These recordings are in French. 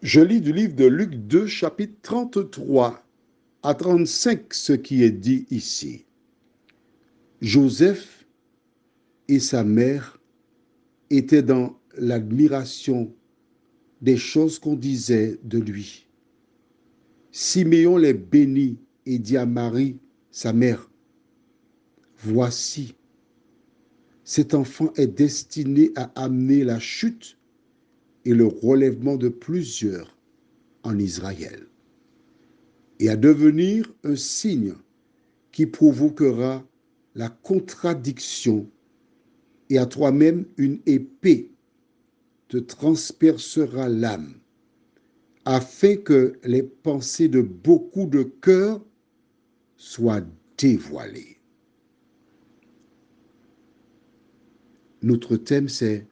Je lis du livre de Luc 2, chapitre 33 à 35, ce qui est dit ici. Joseph et sa mère étaient dans l'admiration des choses qu'on disait de lui. Siméon les bénit et dit à Marie, sa mère, « Voici, cet enfant est destiné à amener la chute et le relèvement de plusieurs en Israël, et à devenir un signe qui provoquera la contradiction, et à toi-même une épée te transpercera l'âme, afin que les pensées de beaucoup de cœurs soient dévoilées. » Notre thème, c'est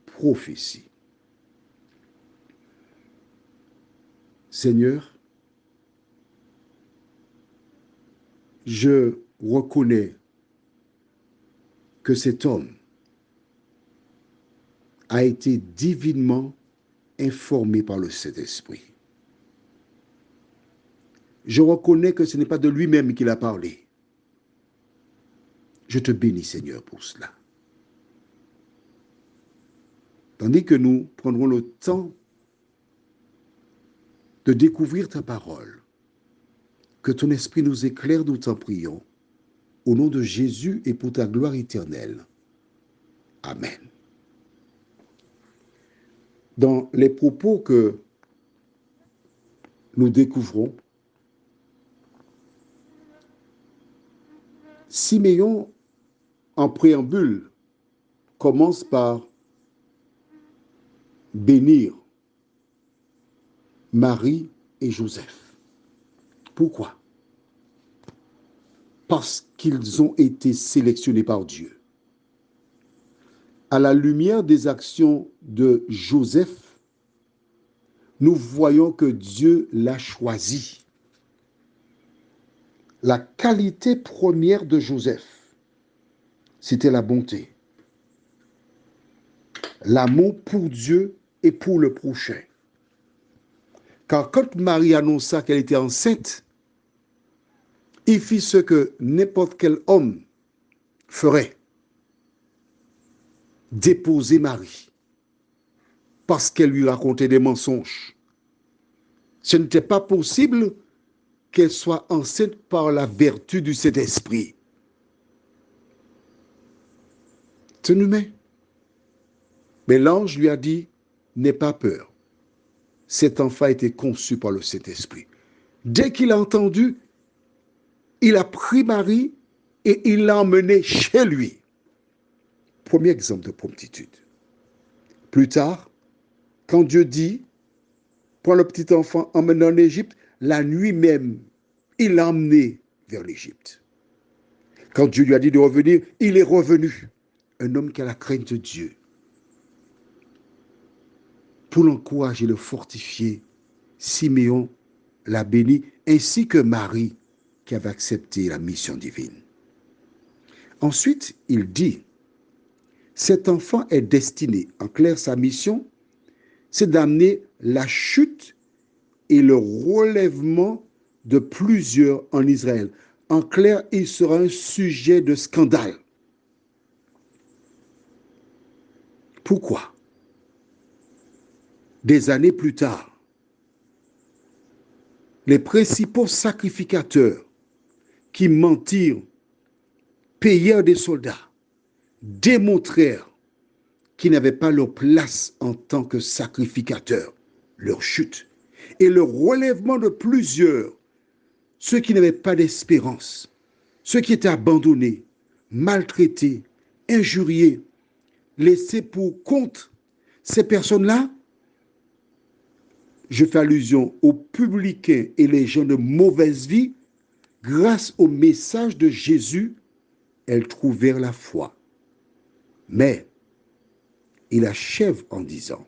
prophétie. Seigneur, je reconnais que cet homme a été divinement informé par le Saint-Esprit. Je reconnais que ce n'est pas de lui-même qu'il a parlé. Je te bénis, Seigneur, pour cela. Tandis que nous prendrons le temps de découvrir ta parole, que ton esprit nous éclaire, nous t'en prions, au nom de Jésus et pour ta gloire éternelle. Amen. Dans les propos que nous découvrons, Siméon, en préambule, commence par bénir Marie et Joseph. Pourquoi? Parce qu'ils ont été sélectionnés par Dieu. À la lumière des actions de Joseph, nous voyons que Dieu l'a choisi. La qualité première de Joseph, c'était la bonté, l'amour pour Dieu et pour le prochain. Car quand Marie annonça qu'elle était enceinte, il fit ce que n'importe quel homme ferait, déposer Marie, parce qu'elle lui racontait des mensonges. Ce n'était pas possible qu'elle soit enceinte par la vertu du Saint-Esprit. C'est un humain. Mais l'ange lui a dit, n'aie pas peur. Cet enfant a été conçu par le Saint-Esprit. Dès qu'il a entendu, il a pris Marie et il l'a emmenée chez lui. Premier exemple de promptitude. Plus tard, quand Dieu dit, prends le petit enfant, emmène-le en Égypte, la nuit même, il l'a emmené vers l'Égypte. Quand Dieu lui a dit de revenir, il est revenu. Un homme qui a la crainte de Dieu. Pour l'encourager et le fortifier, Siméon l'a béni, ainsi que Marie, qui avait accepté la mission divine. Ensuite, il dit, cet enfant est destiné, en clair, sa mission, c'est d'amener la chute et le relèvement de plusieurs en Israël. En clair, il sera un sujet de scandale. Pourquoi? Des années plus tard, les principaux sacrificateurs qui mentirent, payèrent des soldats, démontrèrent qu'ils n'avaient pas leur place en tant que sacrificateurs, leur chute, et le relèvement de plusieurs, ceux qui n'avaient pas d'espérance, ceux qui étaient abandonnés, maltraités, injuriés, laissés pour compte. Ces personnes-là, je fais allusion aux publicains et les gens de mauvaise vie, grâce au message de Jésus, elles trouvèrent la foi. Mais il achève en disant,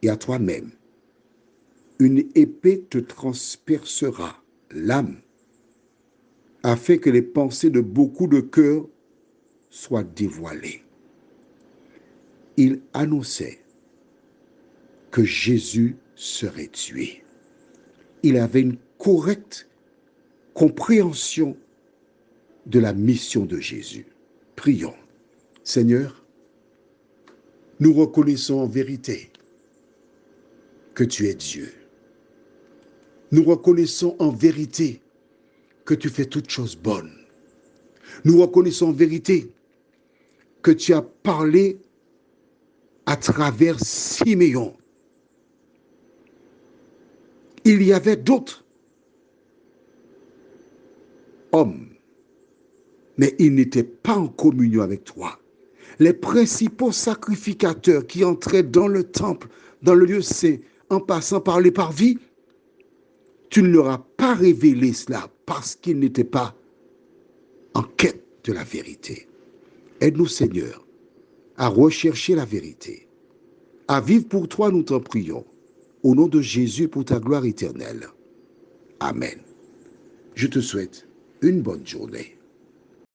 et à toi-même, une épée te transpercera l'âme, afin que les pensées de beaucoup de cœurs soient dévoilées. Il annonçait que Jésus serait tué. Il avait une correcte compréhension de la mission de Jésus. Prions. Seigneur, nous reconnaissons en vérité que tu es Dieu. Nous reconnaissons en vérité que tu fais toutes choses bonnes. Nous reconnaissons en vérité que tu as parlé à travers Siméon. Il y avait d'autres hommes, mais ils n'étaient pas en communion avec toi. Les principaux sacrificateurs qui entraient dans le temple, dans le lieu saint, en passant par les parvis, tu ne leur as pas révélé cela parce qu'ils n'étaient pas en quête de la vérité. Aide-nous, Seigneur, à rechercher la vérité, à vivre pour toi, nous t'en prions, au nom de Jésus pour ta gloire éternelle. Amen. Je te souhaite une bonne journée.